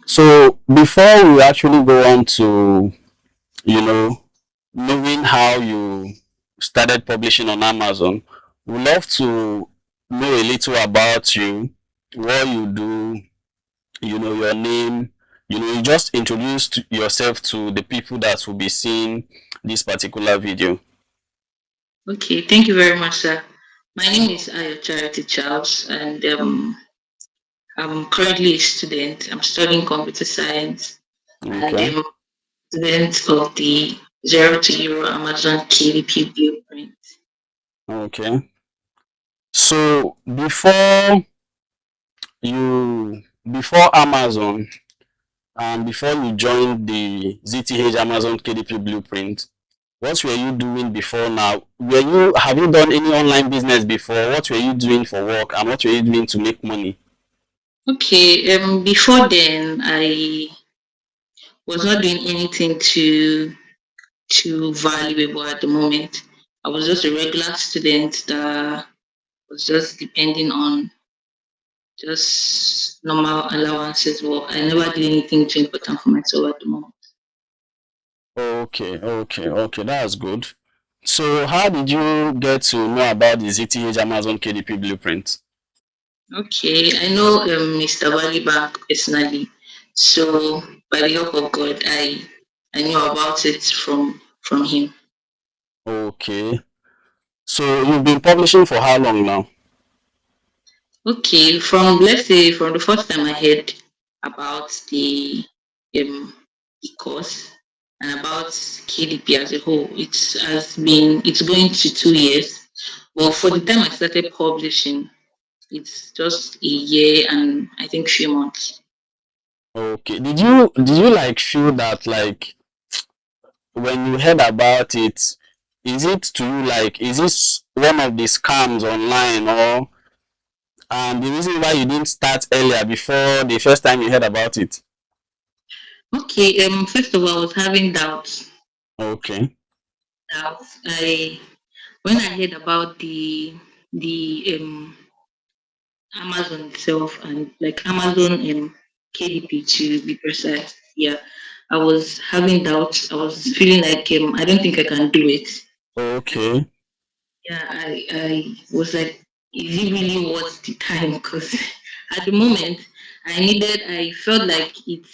So before we actually go on to, you know, knowing how you started publishing on Amazon, we'd love to know a little about you, what you do, your name, you just introduce yourself to the people that will be seeing this particular video. Okay, thank you very much, sir. My name is Ayo Charity Charles, and I'm currently a student. I'm studying computer science, and Okay. student of the Zero to Hero Amazon KDP blueprint. Okay. So before Amazon and before you joined the ZTH Amazon KDP blueprint, what were you doing before now? Have you done any online business before? What were you doing for work and what were you doing to make money? Okay, before then, I was not doing anything too valuable at the moment. I was just a regular student that was just depending on just normal allowances. Well, I never did anything too important for myself at the moment. Okay, that's good. So how did you get to know about the ZTH Amazon KDP blueprint? Okay, I know Mr. Wally Bank personally, so by the help of God, I knew about it from him. Okay. So you've been publishing for how long now? Okay, from let's say from the first time I heard about um the course and about KDP as a whole, it's going to 2 years. But for the time I started publishing, it's just a year and I think few months. Okay. Did you like feel that like when you heard about it, is it to you like is this one of the scams online or and the reason why you didn't start earlier before the first time you heard about it? Okay, first of all, I was having doubts. Okay. I when I heard about the Amazon itself and like Amazon KDP to be precise, yeah, I was having doubts. I was feeling like I don't think I can do it. Okay. Yeah, I was like, is it really worth the time? Because at the moment, I felt like it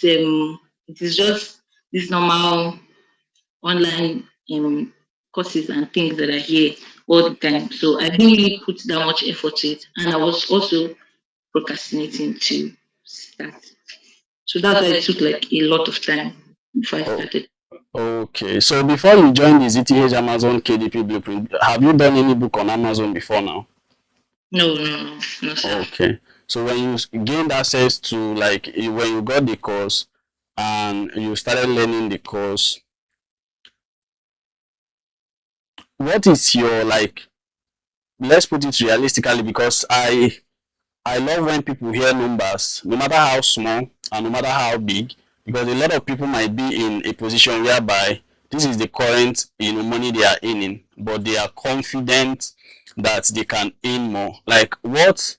is just this normal online courses and things that I hear all the time. So I didn't really put that much effort to it, and I was also procrastinating to start. So that's why it took like a lot of time before I Oh, started. okay. So before you joined the ZTH Amazon KDP Blueprint, have you done any book on Amazon before now? No, no, no, no, sir. Okay. So when you gained access to like when you got the course and you started learning the course, what is your like let's put it realistically because I love when people hear numbers, no matter how small and no matter how big, because a lot of people might be in a position whereby this is the current money they are earning, but they are confident that they can earn more. Like what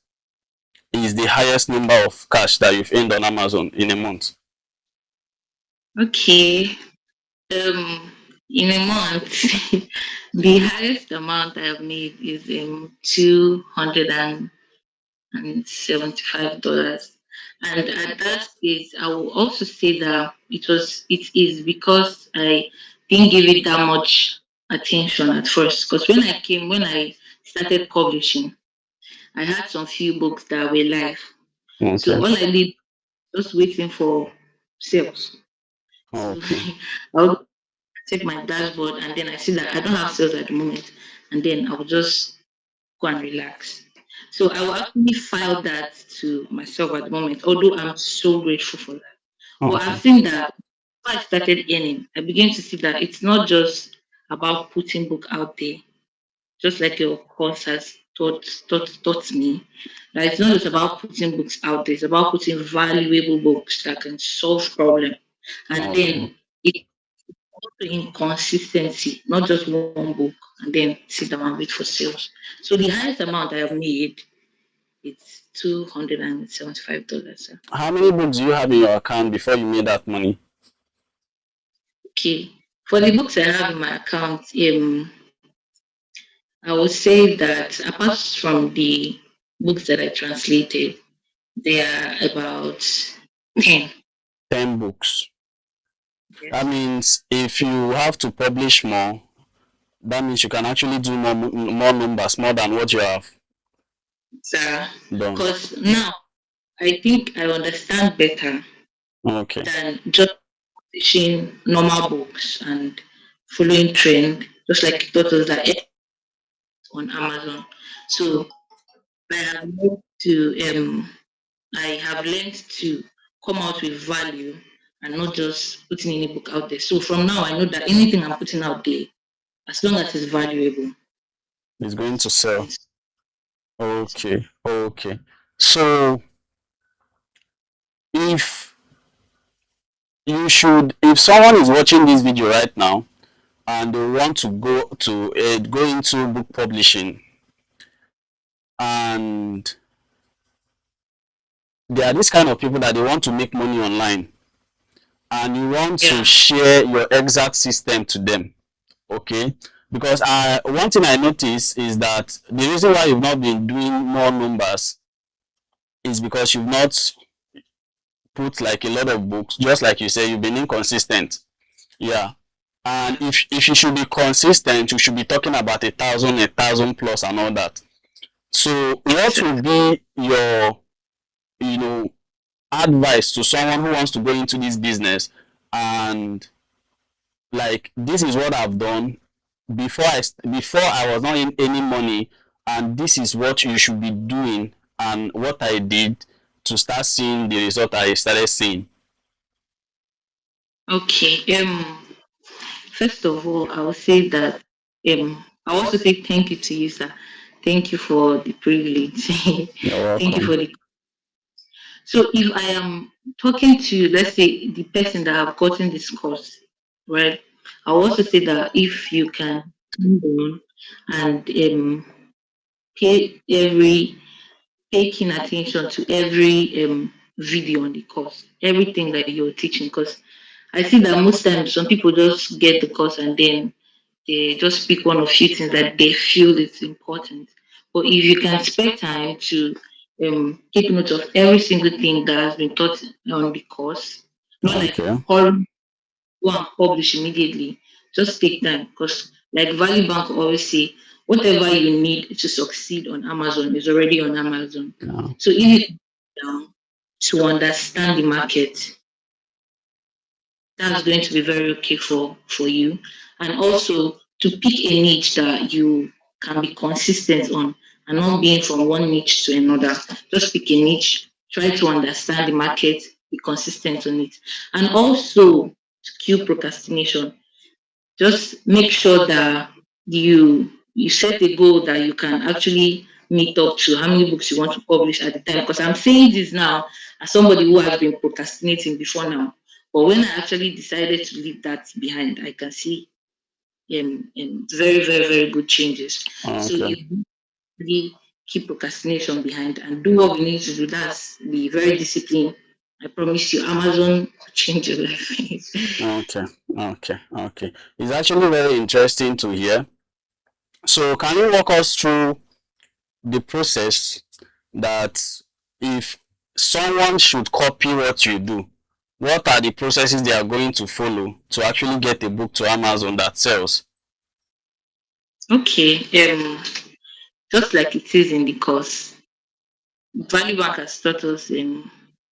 is the highest number of cash that you've earned on Amazon in a month? Okay. Um, in a month, the highest amount I have made is 275 dollars. And at that stage, I will also say that it is because I didn't give it that much attention at first. Because when I started publishing, I had some few books that were live. So Okay. all I did was waiting for sales. So Okay. I'll check my dashboard and then I see that I don't have sales at the moment. And then I will just go and relax. So I will actually file that to myself at the moment, although I'm so grateful for that. But I've Okay. seen that before I started earning, I began to see that it's not just about putting book out there, just like your course has taught me. That it's not just about putting books out there, it's about putting valuable books that can solve problems. And Okay. then it also in consistency, not just one book, and then sit down and wait for sales. So the highest amount I have made, it's $275. Sir. How many books do you have in your account before you made that money? Okay. For the books I have in my account, I would say that apart from the books that I translated, there are about 10. 10 books. That Yes. means if you have to publish more, that means you can actually do more numbers, more than what you have Sarah, done. because now I think I understand better Okay. than just publishing normal books and following trend, just like titles that on Amazon. So I have learned to come out with value and not just putting any book out there. So from now I know that anything I'm putting out there, as long as it's valuable, It's going to it's sell. going to. Okay. Okay. So if if someone is watching this video right now and they want to go into book publishing, and they are this kind of people that they want to make money online, and you want to Yeah. share your exact system to them, okay? Because one thing I notice is that the reason why you've not been doing more numbers is because you've not put like a lot of books. Just like you say, you've been inconsistent. Yeah. And if you should be consistent, you should be talking about 1,000 plus and all that. So what So, would be your, you know, advice to someone who wants to go into this business, and like, this is what I've done before I was not in any money, and this is what you should be doing, and what I did to start seeing the result I started seeing. okay. First of all, I will say that I also say thank you to you, sir. Thank you for the privilege. You're Thank you for welcome. the. So if I am talking to, let's say, the person that have gotten this course, right? I will also say that if you can calm down and pay every pay keen attention to every video on the course, everything that you're teaching, because I see that most times some people just get the course and then they just pick one of few things that they feel is important. But if you can spare time to take note of every single thing that has been taught on the course, not like Okay. all go and publish immediately. Just take time because, like Valley Bank always say, whatever you need to succeed on Amazon is already on Amazon. Yeah. So if you sit down to understand the market, that's going to be very okay for you, and also to pick a niche that you can be consistent on and not being from one niche to another. Just pick a niche, try to understand the market, be consistent on it, and also to cue procrastination. Just make sure that you set a goal that you can actually meet up to how many books you want to publish at the time. Because I'm saying this now as somebody who has been procrastinating before now. But when I actually decided to leave that behind, I can see very, very, very good changes. So Okay. if we really keep procrastination behind and do what we need to do, that's be very disciplined. I promise you, Amazon will change your life. Okay. Okay. Okay. It's actually very interesting to hear. So can you walk us through the process that if someone should copy what you do, what are the processes they are going to follow to actually get a book to Amazon that sells? Okay, just like it is in the course, Value Bank has taught us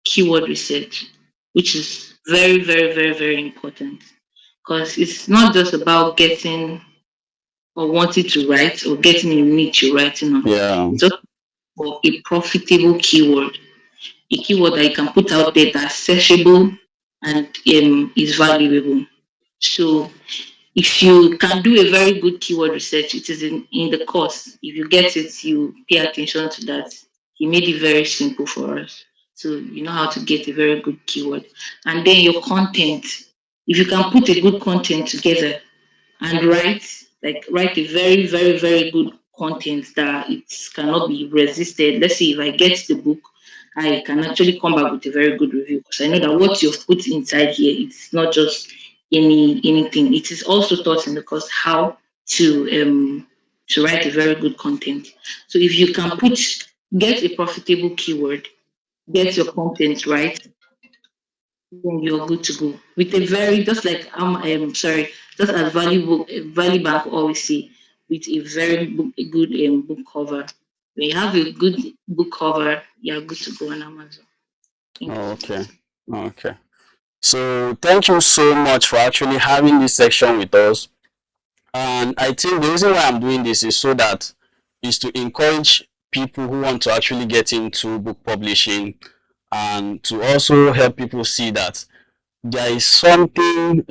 keyword research, which is very, very, very, very important because it's not just about getting or wanting to write or getting a niche you're writing on. Yeah. It's also for a profitable keyword, a keyword that you can put out there that's searchable and is valuable. So if you can do a very good keyword research, it is in the course. If you get it, you pay attention to that. He made it very simple for us. So you know how to get a very good keyword. And then your content. If you can put a good content together and write a very, very, very good content that it cannot be resisted. Let's say if I get the book, I can actually come back with a very good review because I know that what you've put inside here, it's not just anything. It is also taught in the course how to write a very good content. So if you can get a profitable keyword, get your content right, then you're good to go. With a very just like sorry, just as valuable Valley Bank always say, with a very a good book cover. When you have a good book cover, you're good to go on Amazon. Thank Oh, you. okay. Okay. So thank you so much for actually having this section with us. And I think the reason why I'm doing this is so that is to encourage people who want to actually get into book publishing and to also help people see that there is something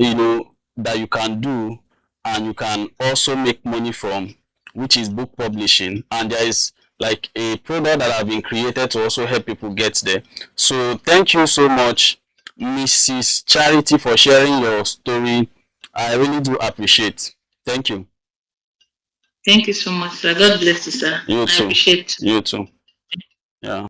that you can do and you can also make money from, which is book publishing, and there is like a product that have been created to also help people get there. So thank you so much, Mrs. Charity, for sharing your story. I really do appreciate. Thank you. Thank you so much, sir. God bless you, sir. You I too. appreciate. You too. Yeah.